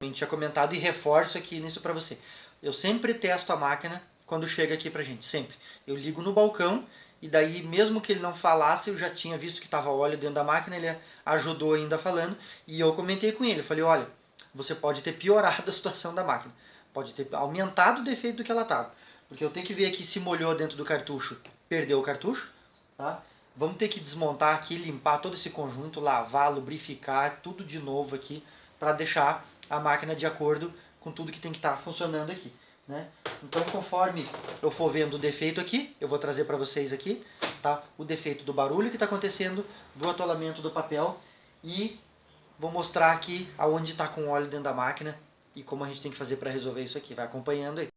gente tinha comentado e reforço aqui nisso para você. Eu sempre testo a máquina quando chega aqui pra gente, sempre. Eu ligo no balcão e daí, mesmo que ele não falasse, eu já tinha visto que estava óleo dentro da máquina, ele ajudou ainda falando e eu comentei com ele, eu falei, olha, você pode ter piorado a situação da máquina, pode ter aumentado o defeito do que ela estava, porque eu tenho que ver aqui se molhou dentro do cartucho, perdeu o cartucho, tá? Vamos ter que desmontar aqui, limpar todo esse conjunto, lavar, lubrificar, tudo de novo aqui, para deixar a máquina de acordo com tudo que tem que estar funcionando aqui. Né? Então, conforme eu for vendo o defeito aqui, eu vou trazer para vocês aqui, tá? O defeito do barulho que está acontecendo, do atolamento do papel e vou mostrar aqui aonde está com óleo dentro da máquina e como a gente tem que fazer para resolver isso aqui. Vai acompanhando aí.